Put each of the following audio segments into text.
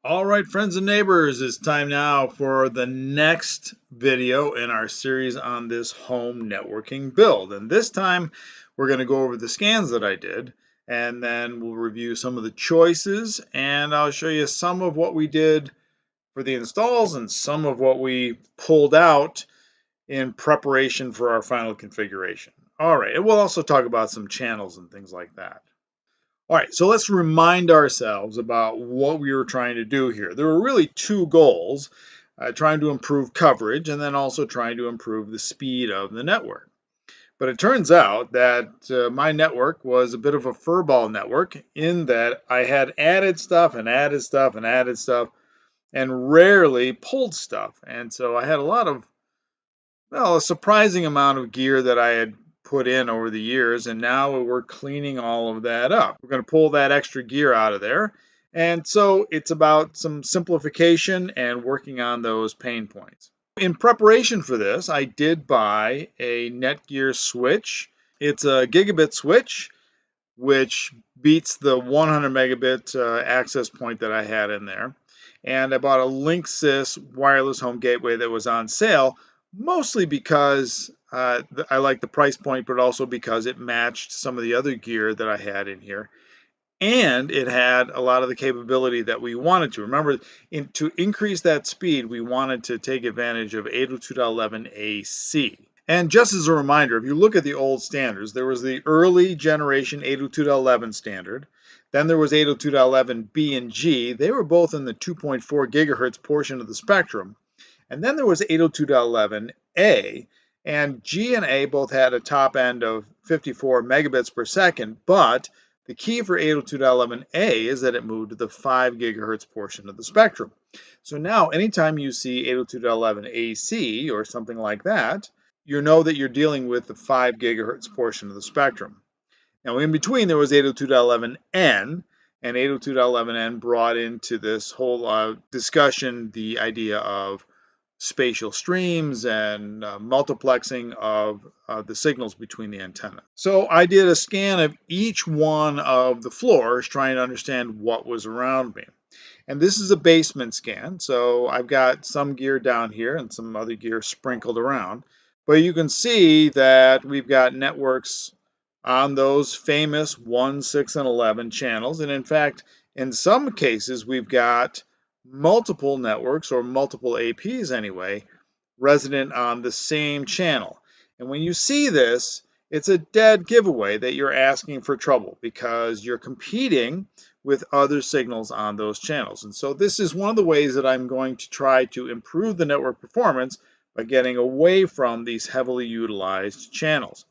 All right, friends and neighbors, it's time now for the next video in our series on this home networking build. And this time we're going to go over the scans that I did, and then we'll review some of the choices, and I'll show you some of what we did for the installs and some of what we pulled out in preparation for our final configuration. All right, and we'll also talk about some channels and things like that. All right, so let's remind ourselves about what we were trying to do here. There were really two goals, trying to improve coverage and then also trying to improve the speed of the network. But it turns out that my network was a bit of a furball network in that I had added stuff and added stuff and added stuff and rarely pulled stuff. And so I had a lot of, well, a surprising amount of gear that I had put in over the years, and now we're cleaning all of that up. We're going to pull that extra gear out of there. And so it's about some simplification and working on those pain points. In preparation for this, I did buy a Netgear switch. It's a gigabit switch, which beats the 100 megabit access point that I had in there. And I bought a Linksys wireless home gateway that was on sale, mostly because I like the price point, but also because it matched some of the other gear that I had in here. And it had a lot of the capability that we wanted to. Remember, to increase that speed, we wanted to take advantage of 802.11 AC. And just as a reminder, if you look at the old standards, there was the early generation 802.11 standard. Then there was 802.11 B and G. They were both in the 2.4 gigahertz portion of the spectrum. And then there was 802.11a, and G and A both had a top end of 54 megabits per second, but the key for 802.11a is that it moved to the 5 gigahertz portion of the spectrum. So now anytime you see 802.11ac or something like that, you know that you're dealing with the 5 gigahertz portion of the spectrum. Now in between there was 802.11n, and 802.11n brought into this whole discussion the idea of spatial streams and multiplexing of the signals between the antenna. So I did a scan of each one of the floors trying to understand what was around me. And this is a basement scan, so I've got some gear down here and some other gear sprinkled around. But you can see that we've got networks on those famous 1, 6, and 11 channels. And in fact, in some cases, we've got multiple networks, or multiple APs anyway, resident on the same channel. And when you see this, it's a dead giveaway that you're asking for trouble because you're competing with other signals on those channels. And so this is one of the ways that I'm going to try to improve the network performance by getting away from these heavily utilized channels.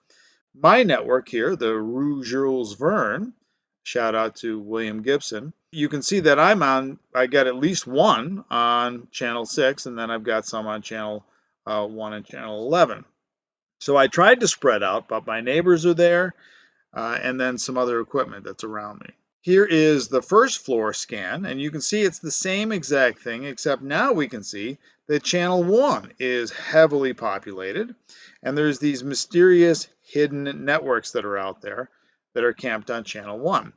My network here, the Rue Jules Verne, shout out to William Gibson, you can see that I got at least one on channel 6, and then I've got some on channel 1 and channel 11. So I tried to spread out, but my neighbors are there, and then some other equipment that's around me. Here is the first floor scan, and you can see it's the same exact thing, except now we can see that channel 1 is heavily populated, and there's these mysterious hidden networks that are out there that are camped on channel 1.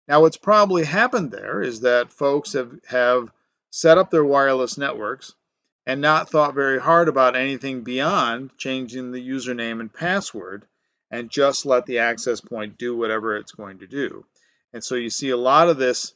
Now what's probably happened there is that folks have set up their wireless networks and not thought very hard about anything beyond changing the username and password, and just let the access point do whatever it's going to do. And so you see a lot of this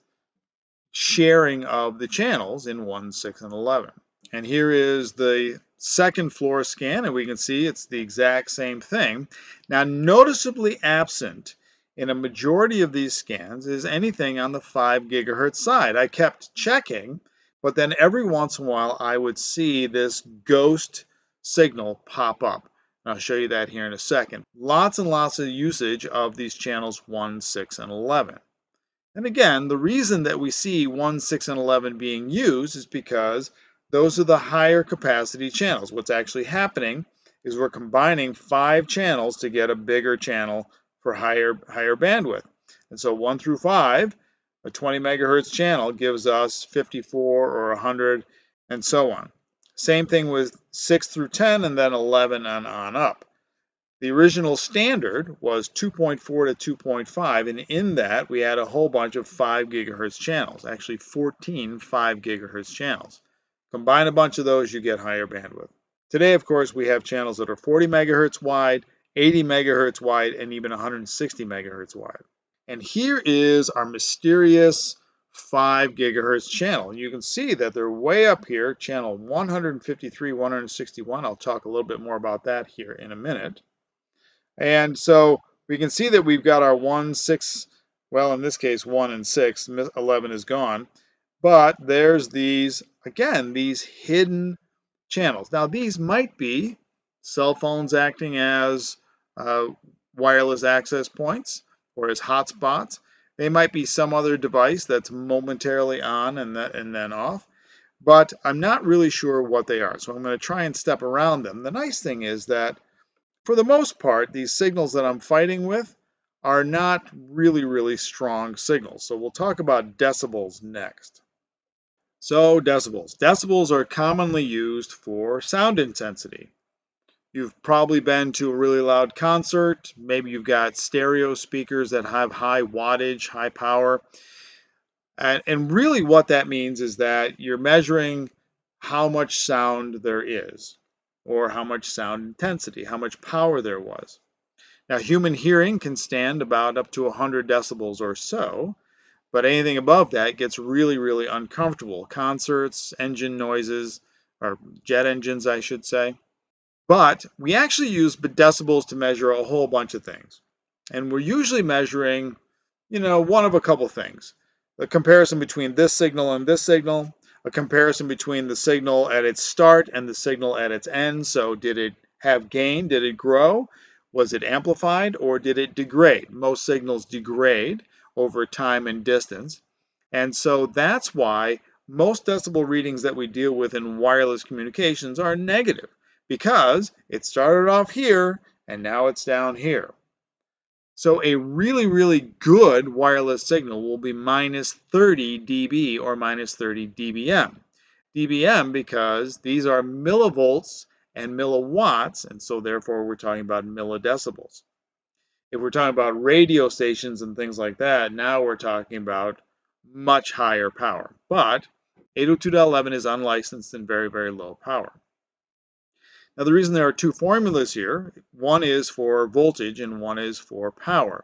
sharing of the channels in 1, 6, and 11. And here is the second floor scan, and we can see it's the exact same thing. Now, noticeably absent in a majority of these scans is anything on the 5 gigahertz side. I kept checking, but then every once in a while I would see this ghost signal pop up. I'll show you that here in a second. Lots and lots of usage of these channels 1, 6, and 11. And again, the reason that we see 1, 6, and 11 being used is because those are the higher capacity channels. What's actually happening is we're combining 5 channels to get a bigger channel for higher bandwidth. And so 1 through 5, a 20 megahertz channel gives us 54 or 100 and so on. Same thing with 6 through 10 and then 11 and on up. The original standard was 2.4 to 2.5, and in that we had a whole bunch of 5 gigahertz channels, actually 14 5 gigahertz channels. Combine a bunch of those, you get higher bandwidth. Today, of course, we have channels that are 40 megahertz wide, 80 megahertz wide, and even 160 megahertz wide. And here is our mysterious 5 gigahertz channel. You can see that they're way up here, channel 153, 161. I'll talk a little bit more about that here in a minute. And so we can see that we've got our 1, 6, well, in this case, 1 and 6, 11 is gone. But there's these, again, these hidden channels. Now, these might be cell phones acting as wireless access points or as hotspots. They might be some other device that's momentarily on and then off. But I'm not really sure what they are. So I'm going to try and step around them. The nice thing is that for the most part, these signals that I'm fighting with are not really strong signals. So we'll talk about decibels next. So decibels. Decibels are commonly used for sound intensity. You've probably been to a really loud concert. Maybe you've got stereo speakers that have high wattage, high power. And really what that means is that you're measuring how much sound there is, or how much sound intensity, how much power there was. Now, human hearing can stand about up to 100 decibels or so, but anything above that gets really uncomfortable. Concerts, engine noises, or jet engines, I should say. But we actually use decibels to measure a whole bunch of things. And we're usually measuring, one of a couple things. The comparison between this signal and this signal, a comparison between the signal at its start and the signal at its end. So did it have gain? Did it grow? Was it amplified or did it degrade? Most signals degrade over time and distance. And so that's why most decibel readings that we deal with in wireless communications are negative, because it started off here and now it's down here. So a really good wireless signal will be minus 30 dB or minus 30 dBm. dBm because these are millivolts and milliwatts, and so therefore we're talking about milladecibels. If we're talking about radio stations and things like that, now we're talking about much higher power. But 802.11 is unlicensed and very low power. Now, the reason there are two formulas here, one is for voltage and one is for power.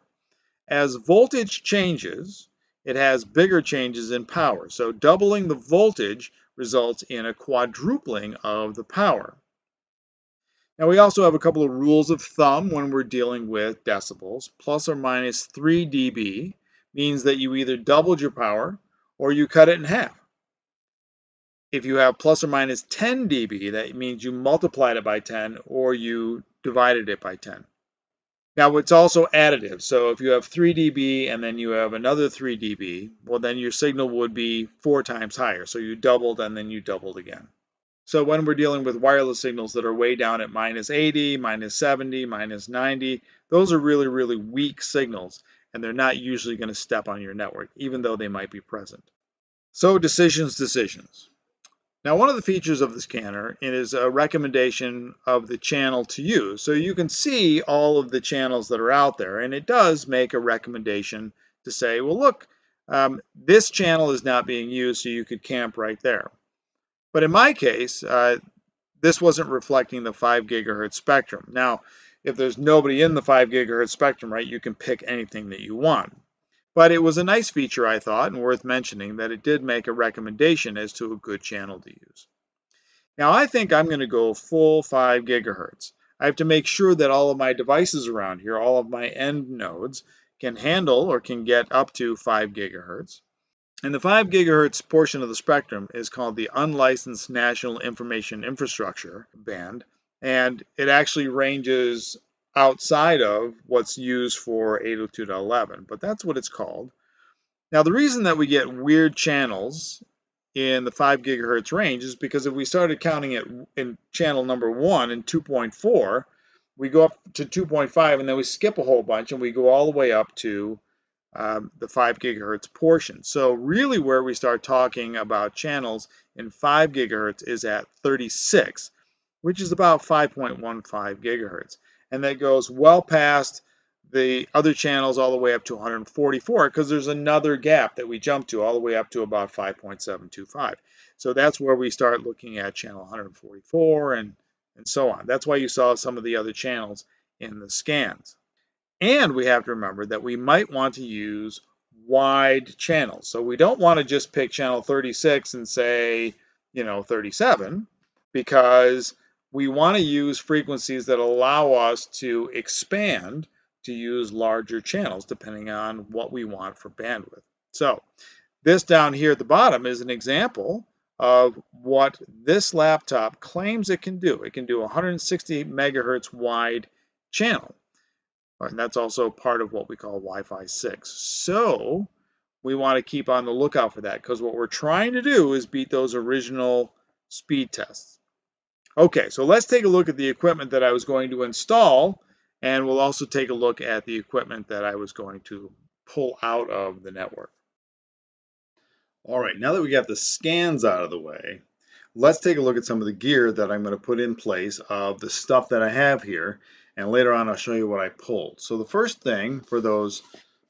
As voltage changes, it has bigger changes in power. So doubling the voltage results in a quadrupling of the power. Now, we also have a couple of rules of thumb when we're dealing with decibels. Plus or minus 3 dB means that you either doubled your power or you cut it in half. If you have plus or minus 10 dB, that means you multiplied it by 10 or you divided it by 10. Now, it's also additive. So if you have 3 dB and then you have another 3 dB, well, then your signal would be 4 times higher. So you doubled and then you doubled again. So when we're dealing with wireless signals that are way down at minus 80, minus 70, minus 90, those are really weak signals, and they're not usually going to step on your network, even though they might be present. So decisions. Now, one of the features of the scanner is a recommendation of the channel to use. So you can see all of the channels that are out there, and it does make a recommendation to say, well, look, this channel is not being used, so you could camp right there. But in my case, this wasn't reflecting the 5 gigahertz spectrum. Now, if there's nobody in the 5 gigahertz spectrum, right, you can pick anything that you want. But it was a nice feature, I thought, and worth mentioning that it did make a recommendation as to a good channel to use. Now, I think I'm going to go full 5 gigahertz. I have to make sure that all of my devices around here, all of my end nodes, can handle or can get up to 5 gigahertz. And the 5 gigahertz portion of the spectrum is called the Unlicensed National Information Infrastructure band, and it actually ranges outside of what's used for 802.11, but that's what it's called. Now, the reason that we get weird channels in the 5 gigahertz range is because if we started counting it in channel number 1 and 2.4, we go up to 2.5 and then we skip a whole bunch and we go all the way up to the 5 gigahertz portion. So really where we start talking about channels in 5 gigahertz is at 36, which is about 5.15 gigahertz. and that goes well past the other channels all the way up to 144, because there's another gap that we jump to all the way up to about 5.725. So that's where we start looking at channel 144 and so on. That's why you saw some of the other channels in the scans. And we have to remember that we might want to use wide channels. So we don't want to just pick channel 36 and say, 37, because we want to use frequencies that allow us to expand to use larger channels depending on what we want for bandwidth. So this down here at the bottom is an example of what this laptop claims it can do. It can do 160 megahertz wide channel. And that's also part of what we call Wi-Fi 6. So we want to keep on the lookout for that, because what we're trying to do is beat those original speed tests. Okay, so let's take a look at the equipment that I was going to install, and we'll also take a look at the equipment that I was going to pull out of the network. All right, now that we got the scans out of the way, let's take a look at some of the gear that I'm going to put in place of the stuff that I have here, and later on I'll show you what I pulled. So the first thing for those,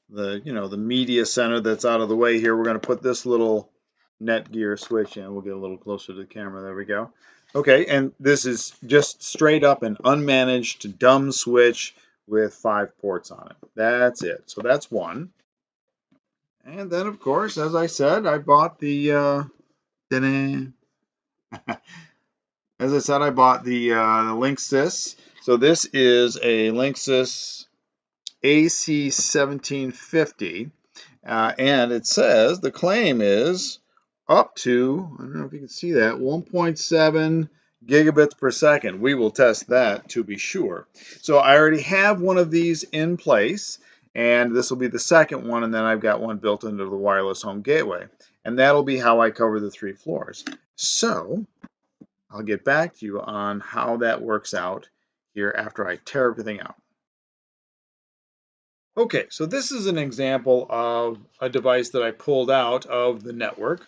the media center that's out of the way here, we're going to put this little Netgear switch in. We'll get a little closer to the camera. There we go. Okay, and this is just straight up an unmanaged dumb switch with 5 ports on it. That's it. So that's one. And then, of course, as I said, I bought the as I said, I bought the Linksys. So this is a Linksys AC1750, and it says the claim is up to, I don't know if you can see that, 1.7 gigabits per second. We will test that to be sure. So I already have one of these in place, and this will be the second one, and then I've got one built into the wireless home gateway. And that'll be how I cover the 3 floors. So I'll get back to you on how that works out here after I tear everything out. Okay, so this is an example of a device that I pulled out of the network.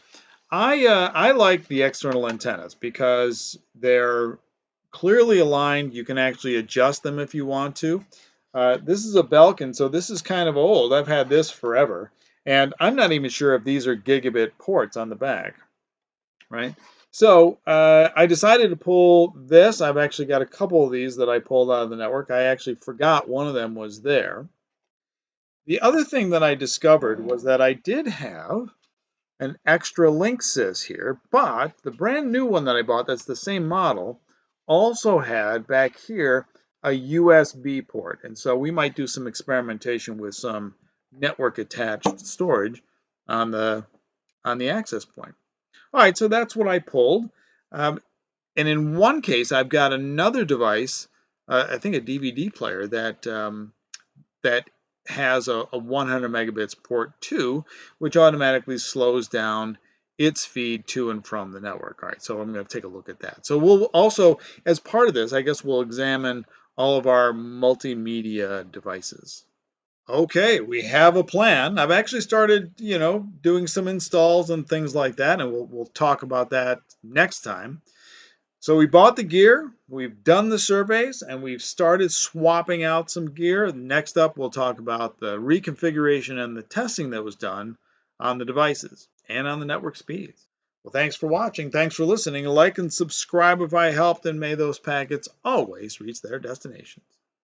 I like the external antennas because they're clearly aligned. You can actually adjust them if you want to. This is a Belkin, so this is kind of old. I've had this forever. And I'm not even sure if these are gigabit ports on the back, right? So I decided to pull this. I've actually got a couple of these that I pulled out of the network. I actually forgot one of them was there. The other thing that I discovered was that I did have an extra Linksys here, but the brand new one that I bought, that's the same model, also had back here a USB port. And so we might do some experimentation with some network attached storage on the access point. All right, so that's what I pulled. And in one case, I've got another device, I think a DVD player that that has a 100 megabits port too, which automatically slows down its feed to and from the network. All right, so I'm going to take a look at that. So we'll also, as part of this, I guess we'll examine all of our multimedia devices. Okay, we have a plan. I've actually started, doing some installs and things like that, and we'll talk about that next time. So we bought the gear, we've done the surveys, and we've started swapping out some gear. Next up, we'll talk about the reconfiguration and the testing that was done on the devices and on the network speeds. Well, thanks for watching. Thanks for listening. Like and subscribe if I helped, and may those packets always reach their destinations.